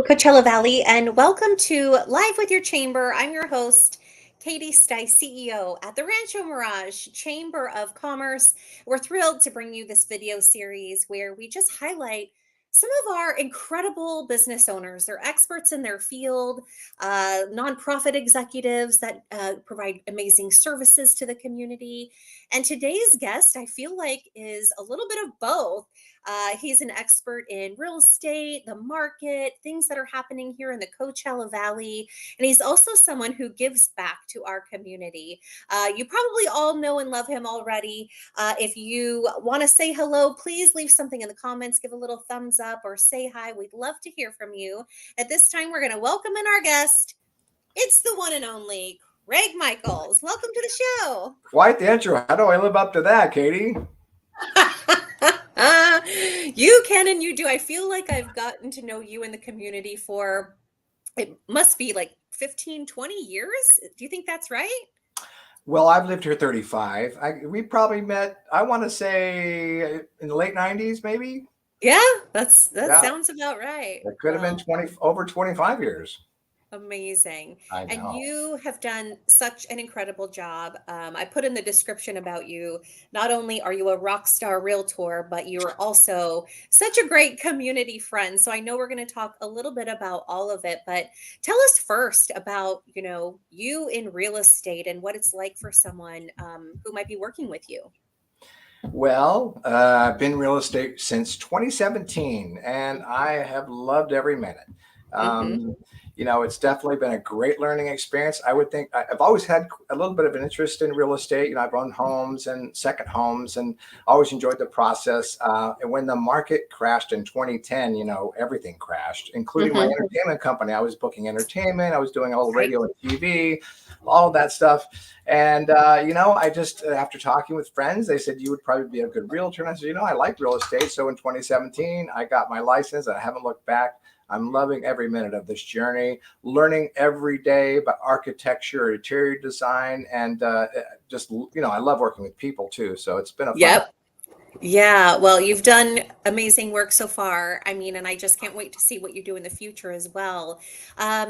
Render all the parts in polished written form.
Coachella Valley, and welcome to Live with Your Chamber. I'm your host, Katie Stice, CEO at the Rancho Mirage Chamber of Commerce. We're thrilled to bring you this video series where we just highlight some of our incredible business owners. They're experts in their field, nonprofit executives that provide amazing services to the community. And today's guest, I feel like, is a little bit of both. He's an expert in real estate, the market, things that are happening here in the Coachella Valley. And he's also someone who gives back to our community. You probably all know and love him already. If you want to say hello, please leave something in the comments, give a little thumbs up or say hi. We'd love to hear from you. At this time, we're going to welcome in our guest. It's the one and only Craig Michaels. Welcome to the show. Quite the intro. How do I live up to that, Katie? You can and you do. I feel like I've gotten to know you in the community for, it must be like 15, 20 years. Do you think that's right? Well, I've lived here 35. We probably met, I want to say in the late 90s, maybe. Yeah, that Yeah, sounds about right. it could have been Well, 20 over 25 years. amazing. I And know. you have done such an incredible job. I put in the description about you. Not only are you a rock star realtor, but you're also such a great community friend. So I know we're going to talk a little bit about all of it, but tell us first about, you in real estate and what it's like for someone who might be working with you. Well, I've been in real estate since 2017, and I have loved every minute. Hmm. Um, it's definitely been a great learning experience. I would think I've always had a little bit of an interest in real estate. I've owned homes and second homes and always enjoyed the process. And when the market crashed in 2010, everything crashed, including my Hmm. entertainment company. I was booking entertainment. I was doing all the Right. radio and TV, all of that stuff. And, I just, after talking with friends, they said, you would probably be a good realtor. And I said, I like real estate. So in 2017, I got my license and I haven't looked back. I'm loving every minute of this journey, learning every day about architecture, interior design, and I love working with people too. So it's been a fun. Yep. Yeah, well, you've done amazing work so far. I mean, and I just can't wait to see what you do in the future as well.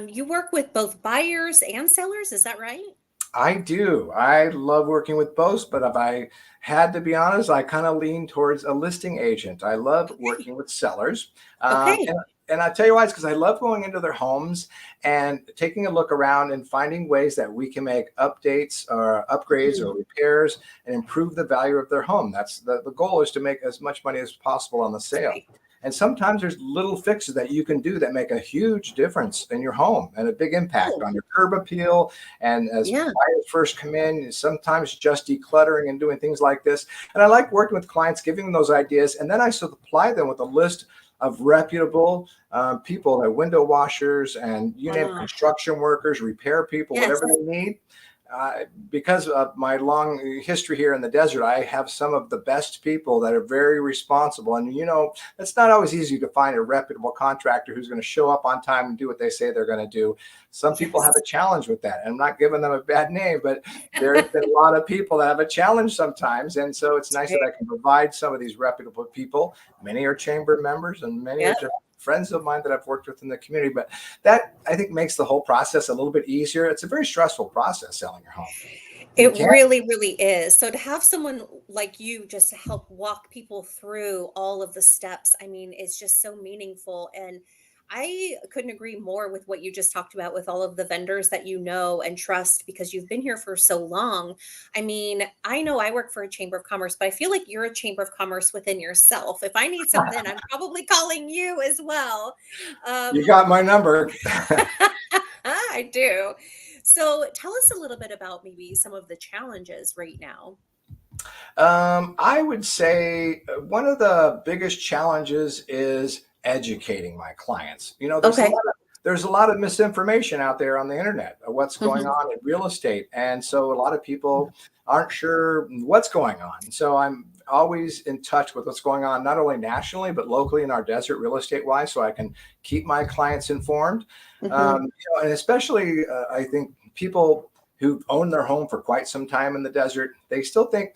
You work with both buyers and sellers, is that right? I do. I love working with both, but if I had to be honest, I kind of lean towards a listing agent. I love Okay. working with sellers. Um, Okay. and, and I tell you why, it's because I love going into their homes and taking a look around and finding ways that we can make updates or upgrades or Mhm. repairs and improve the value of their home. That's the goal, is to make as much money as possible on the sale. Right. And sometimes there's little fixes that you can do that make a huge difference in your home and a big impact Oh, on your curb appeal. And as yeah. buyers first come in, sometimes just decluttering and doing things like this. And I like working with clients, giving them those ideas. And then I supply them with a list of reputable people, like window washers and you name it, Ah, construction workers, repair people, yes. whatever they need. Because of my long history here in the desert, I have some of the best people that are very responsible. And, it's not always easy to find a reputable contractor who's going to show up on time and do what they say they're going to do. Some people have Yes. a challenge with that. I'm not giving them a bad name, but there's been a lot of people that have a challenge sometimes. And so it's nice Right. that I can provide some of these reputable people. Many are chamber members and many are Yep. just friends of mine that I've worked with in the community. But that, I think, makes the whole process a little bit easier. It's a very stressful process selling your home. You It can't. really, really is. So to have someone like you just to help walk people through all of the steps, I mean, it's just so meaningful. And I couldn't agree more with what you just talked about with all of the vendors that you know and trust because you've been here for so long. I mean, I know I work for a chamber of commerce, but I feel like you're a chamber of commerce within yourself. If I need something, I'm probably calling you as well. You Um, got my number. I do. So tell us a little bit about maybe some of the challenges right now. I would say one of the biggest challenges is educating my clients. Okay. There's a lot of misinformation out there on the internet of what's going Mhm. on in real estate, and so a lot of people aren't sure what's going on. So I'm always in touch with what's going on, not only nationally but locally in our desert, real estate wise, so I can keep my clients informed. Mhm. And especially, I think people who've owned their home for quite some time in the desert, they still think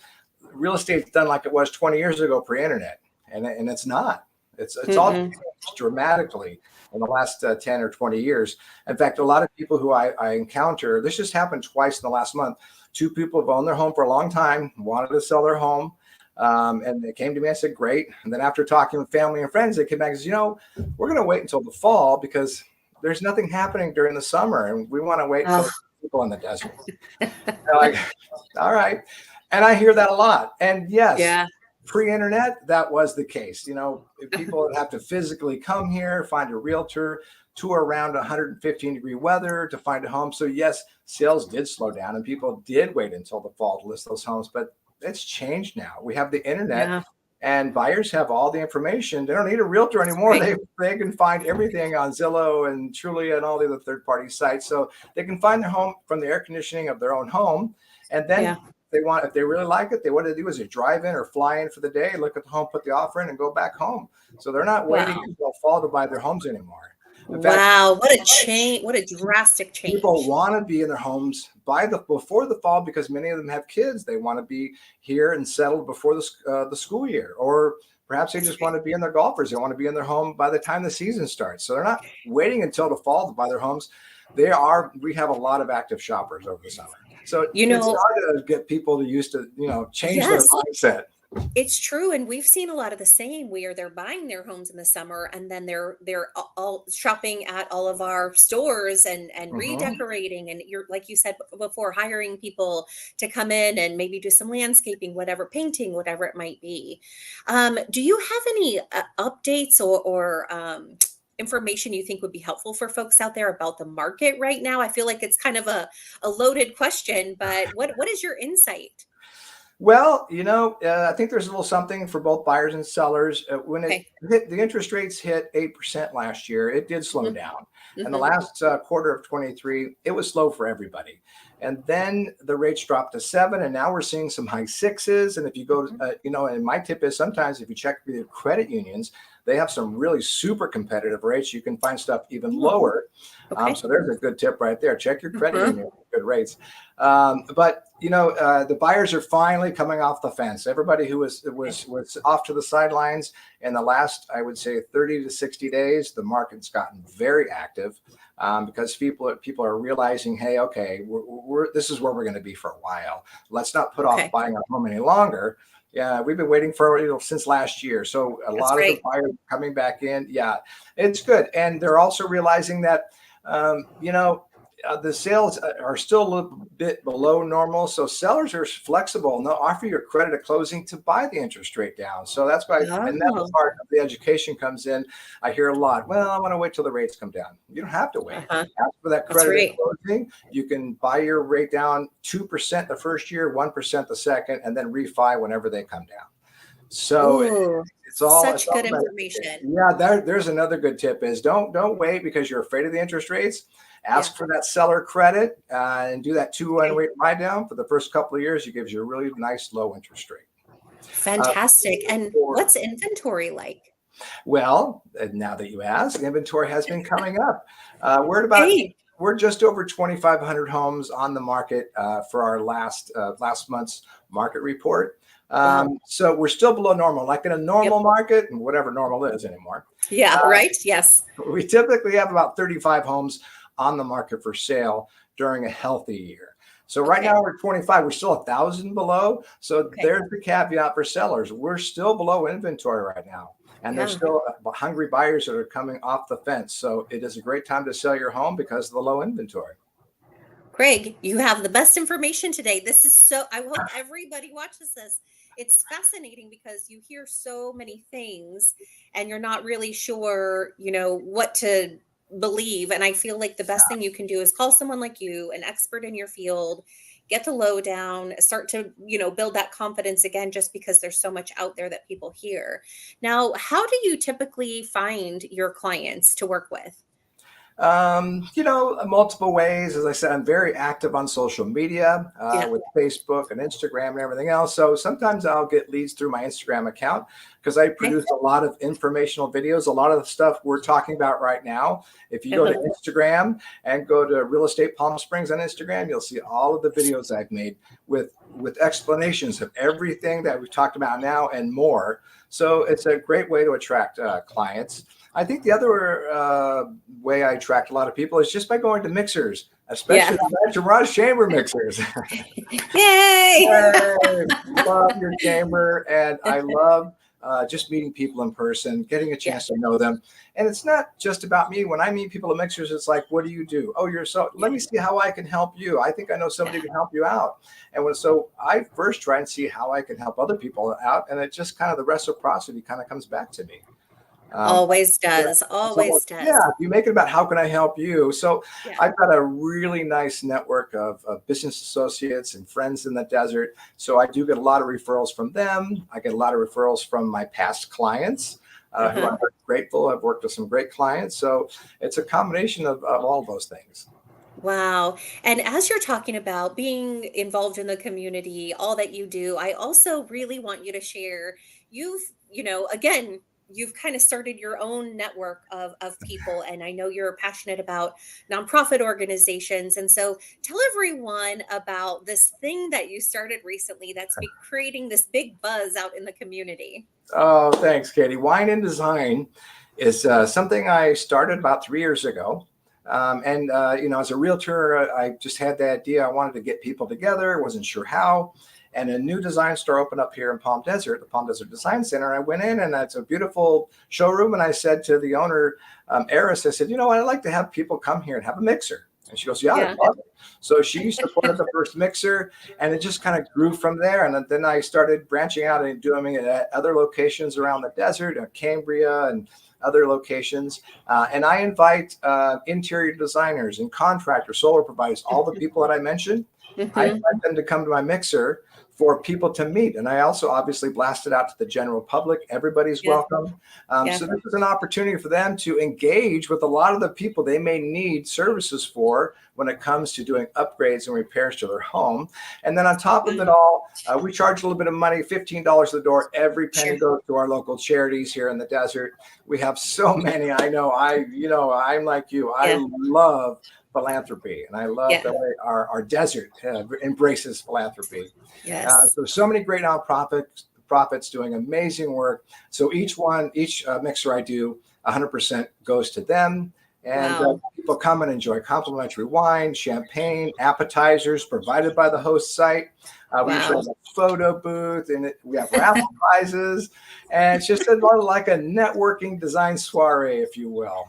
real estate's done like it was 20 years ago pre-internet, and it's not. It's all Mm-mm. changed dramatically in the last 10 or 20 years. In fact, a lot of people who I encounter, this just happened twice in the last month. Two people have owned their home for a long time, wanted to sell their home. And they came to me. I said, great. And then after talking with family and friends, they came back and said, we're going to wait until the fall because there's nothing happening during the summer. And we want to wait until Oh, the people in the desert. They're like, all right. And I hear that a lot. And yes, yeah. pre-internet, that was the case. People would have to physically come here, find a realtor, tour around 115-degree weather to find a home. So yes, sales did slow down and people did wait until the fall to list those homes. But it's changed now. We have the internet Yeah. and buyers have all the information. They don't need a realtor anymore. Right. They can find everything on Zillow and Trulia and all the other third-party sites. So they can find their home from the air conditioning of their own home. And then Yeah. if they really like it, what they do is they drive in or fly in for the day, look at the home, put the offer in, and go back home. So they're not waiting Wow. until fall to buy their homes anymore. In fact, Wow. What a change. What a drastic people change. want to be in their homes before the fall because many of them have kids. They want to be here and settled before the school year, or perhaps they That's just right. want to be in their golfers. They want to be in their home by the time the season starts. So they're not waiting until the fall to buy their homes. We have a lot of active shoppers over the summer. So You it's know, hard to get people to change their yes. mindset. It's true, and we've seen a lot of the same where they're buying their homes in the summer and then they're all shopping at all of our stores and Mhm. redecorating, and you're like you said before, hiring people to come in and maybe do some landscaping, whatever, painting, whatever it might be. Do you have any updates or information you think would be helpful for folks out there about the market right now? I feel like it's kind of a loaded question, but what is your insight? Well, I think there's a little something for both buyers and sellers. When Okay. the interest rates hit 8% last year, it did slow Hmm. down. And the Hmm. last quarter of 23, it was slow for everybody. And then the rates dropped to 7, and now we're seeing some high sixes. And if you go, Hmm. and my tip is sometimes if you check the credit unions, they have some really super competitive rates. You can find stuff even Oh, lower. okay. So there's a good tip right there. Check your credit Uh-huh. union, good rates. But the buyers are finally coming off the fence. Everybody who was off to the sidelines in the last, I would say, 30 to 60 days, the market's gotten very active because people are realizing, hey, okay, this is where we're going to be for a while. Let's not put off Okay. buying our home any longer. Yeah, we've been waiting for since last year. So a That's lot of the right. buyers coming back in. Yeah, it's good, and they're also realizing that um, you know the sales are still a little bit below normal. So sellers are flexible and they'll offer you a credit at closing to buy the interest rate down. So that's why, and that's the Oh, part of the education comes in. I hear a lot, well, I want to wait till the rates come down. You don't have to wait. uh-huh. Ask for that That's credit at right. closing. You can buy your rate down 2% the first year, 1% the second, and then refi whenever they come down. So Ooh, it's such all good about information. education. Yeah, there's another good tip is don't wait because you're afraid of the interest rates. Yeah. Ask for that seller credit and do that 2-1 Okay. rate buy down for the first couple of years. It gives you a really nice low interest rate. Uh, Fantastic. And for what's inventory like? Well, now that you ask, inventory has been coming up. Hey. We're just over 2,500 homes on the market for our last month's market report. Wow. So we're still below normal, like in a Yep. normal market, whatever normal is anymore. Yeah, Uh, right? Yes. we typically have about 35 homes on the market for sale during a healthy year. So right Okay. now we're 25. We're still 1,000 below. So Okay. there's the caveat for sellers. We're still below inventory right now. And there's Yeah. still hungry buyers that are coming off the fence. So it is a great time to sell your home because of the low inventory. Craig, you have the best information today. This is so, I hope everybody watches this. It's fascinating because you hear so many things and you're not really sure, what to believe. And I feel like the best thing you can do is call someone like you, an expert in your field, get the lowdown, start to, build that confidence again, just because there's so much out there that people hear. Now, how do you typically find your clients to work with? Multiple ways. As I said, I'm very active on social media Yeah. with Facebook and Instagram and everything else. So sometimes I'll get leads through my Instagram account because I Okay. produce a lot of informational videos. A lot of the stuff we're talking about right now. If you go to Uh-huh. Instagram and go to Real Estate Palm Springs on Instagram, you'll see all of the videos I've made with explanations of everything that we've talked about now and more. So it's a great way to attract clients. I think the other way I attract a lot of people is just by going to mixers, Yeah. especially the Rancho Mirage chamber mixers. Yay. Hey, love your chamber, and I love just meeting people in person, getting a Yeah. chance to know them. And it's not just about me. When I meet people at mixers, it's like, what do you do? Oh, you're so. Let me see how I can help you. I think I know somebody Yeah. who can help you out. So I first try and see how I can help other people out, and it just kind of the reciprocity kind of comes back to me. Um, Always yeah. does. So Always yeah, does. you make it about how can I help you. So Yeah. I've got a really nice network of business associates and friends in the desert. So I do get a lot of referrals from them. I get a lot of referrals from my past clients who Uh-huh. I'm very grateful. I've worked with some great clients. So it's a combination of all those things. Wow. And as you're talking about being involved in the community, all that you do, I also really want you to share. You've, again, you've kind of started your own network of people. And I know you're passionate about nonprofit organizations. And so tell everyone about this thing that you started recently that's be creating this big buzz out in the community. Oh, thanks, Katie. Wine and design is something I started about 3 years ago. As a realtor, I just had the idea. I wanted to get people together, wasn't sure how. And a new design store opened up here in Palm Desert, the Palm Desert Design Center. I went in, and it's a beautiful showroom. And I said to the owner, Eris, I said, you know what? I'd like to have people come here and have a mixer. And she goes, yeah, I'd Yeah. love it. So she supported the first mixer, and it just kind of grew from there. And then I started branching out and doing it at other locations around the desert, Cambria and other locations. And I invite interior designers and contractors, solar providers, all the people that I mentioned. I Hmm. invite them to come to my mixer for people to meet. And I also obviously blast it out to the general public. Everybody's Yeah. welcome. Yeah. So this is an opportunity for them to engage with a lot of the people they may need services for when it comes to doing upgrades and repairs to their home. And then on top of it all, we charge a little bit of money, $15 a the door. Every penny Sure. goes to our local charities here in the desert. We have so many. I know I'm like you. I Yeah. love philanthropy, and I love Yeah. the way our desert embraces philanthropy. Yes. So many great nonprofits doing amazing work. So each mixer I do, 100% goes to them. And Wow. people come and enjoy complimentary wine, champagne, appetizers provided by the host site. We usually Wow. have a photo booth, and we have raffle prizes. And it's just a lot like a networking design soiree, if you will.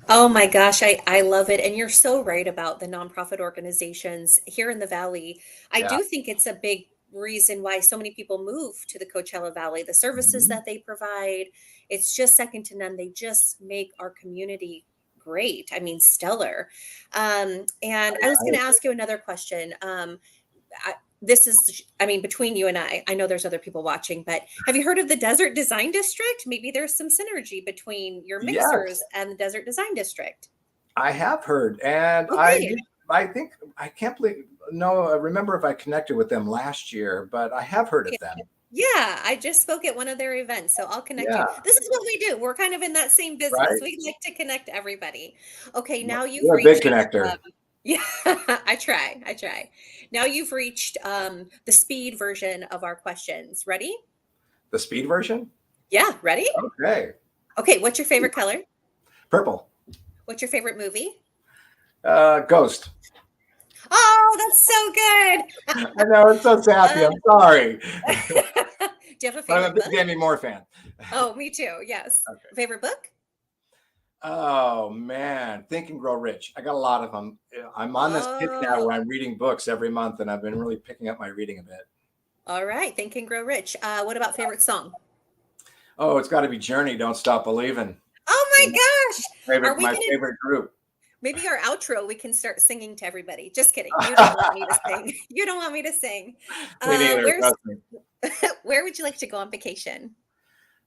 Oh my gosh, I love it. And you're so right about the nonprofit organizations here in the Valley. I Yeah. do think it's a big reason why so many people move to the Coachella Valley. The services Mhm. that they provide, it's just second to none. They just make our community great. I mean, stellar. And I was going to ask you another question. I, this is, I mean, between you and I know there's other people watching, but have you heard of the Desert Design District? Maybe there's some synergy between your Yes, mixers and the Desert Design District. I have heard, and Okay. I think I can't believe no. I remember if I connected with them last year, but I have heard Yeah. of them. Yeah, I just spoke at one of their events, so I'll connect you. Yeah, This is what we do. We're kind of in that same business. right. We like to connect everybody. Okay, now you've You're a big reached connector. yeah, I try. I try. Now you've reached the speed version of our questions. Ready? The speed version. Yeah, ready? Okay, Okay, what's your favorite color? purple. What's your favorite movie? Ghost. Oh, that's so good. I know it's so sappy. Um, I'm sorry, do you have a but I'm a favorite big book? Demi Moore fan. Oh, me too. Yes. Okay. Favorite book? Oh man, Think and Grow Rich. I got a lot of them. I'm on this kick now Oh, where I'm reading books every month, and I've been really picking up my reading a bit. all right. Think and Grow Rich. What about favorite song? Oh, it's got to be Journey. Don't stop believing. Oh my gosh. Are we My gonna favorite group. maybe our outro we can start singing to everybody. Just kidding. You don't want me to sing. You don't want me to sing. Me neither. Where's Trust me. where would you like to go on vacation?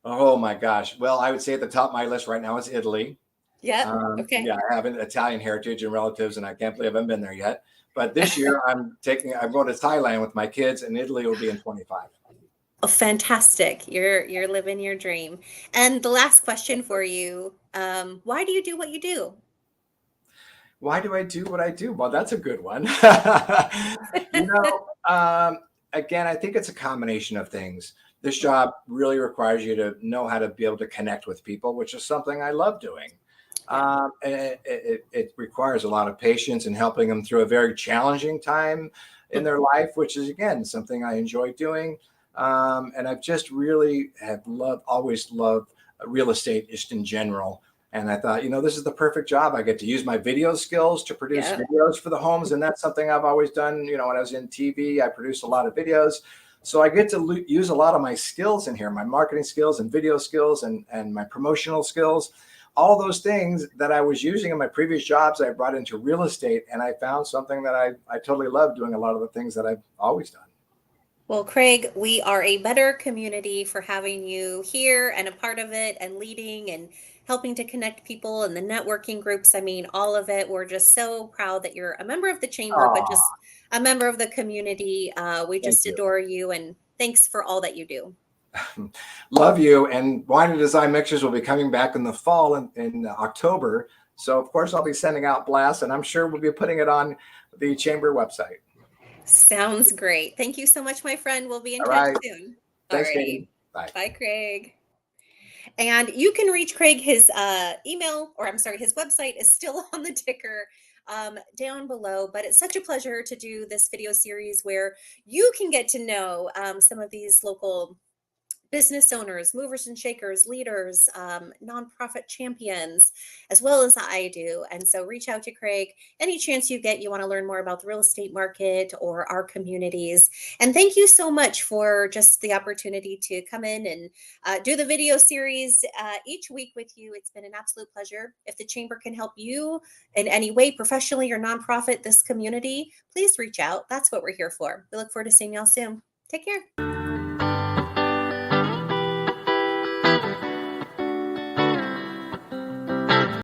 Oh my gosh. Well, I would say at the top of my list right now is Italy. Yep. Okay. Yeah, I have an Italian heritage and relatives, and I can't believe I haven't been there yet. But this year, I'm going to Thailand with my kids, and Italy will be in 25. Oh, fantastic. You're living your dream. And the last question for you, why do you do what you do? Why do I do what I do? Well, that's a good one. you know, again, I think it's a combination of things. This job really requires you to know how to be able to connect with people, which is something I love doing. Yeah. And it requires a lot of patience and helping them through a very challenging time in their life, which is, again, something I enjoy doing. And I've just really have always loved real estate just in general. And I thought, this is the perfect job. I get to use my video skills to produce Yeah. videos for the homes. And that's something I've always done. When I was in TV, I produced a lot of videos. So I get to use a lot of my skills in here, my marketing skills and video skills and my promotional skills, all those things that I was using in my previous jobs, I brought into real estate. And I found something that I totally love doing, a lot of the things that I've always done. Well, Craig, we are a better community for having you here and a part of it and leading and helping to connect people and the networking groups. I mean, all of it. We're just so proud that you're a member of the chamber, but just Oh, a member of the community. We thank just you. adore you and thanks for all that you do. Love you. And Wine and Design Mixers will be coming back in the fall in October. So, of course, I'll be sending out blasts, and I'm sure we'll be putting it on the chamber website. Sounds great. Thank you so much, my friend. We'll be in All touch right. soon. Thanks, Katie. Alrighty. Bye. Bye, Craig. And you can reach Craig. His email, or I'm sorry, his website is still on the ticker down below. But it's such a pleasure to do this video series where you can get to know some of these local business owners, movers and shakers, leaders, nonprofit champions, as well as I do. And so reach out to Craig any chance you get. You want to learn more about the real estate market or our communities. And thank you so much for just the opportunity to come in and do the video series each week with you. It's been an absolute pleasure. If the chamber can help you in any way, professionally or nonprofit, this community, please reach out. That's what we're here for. We look forward to seeing y'all soon. Take care.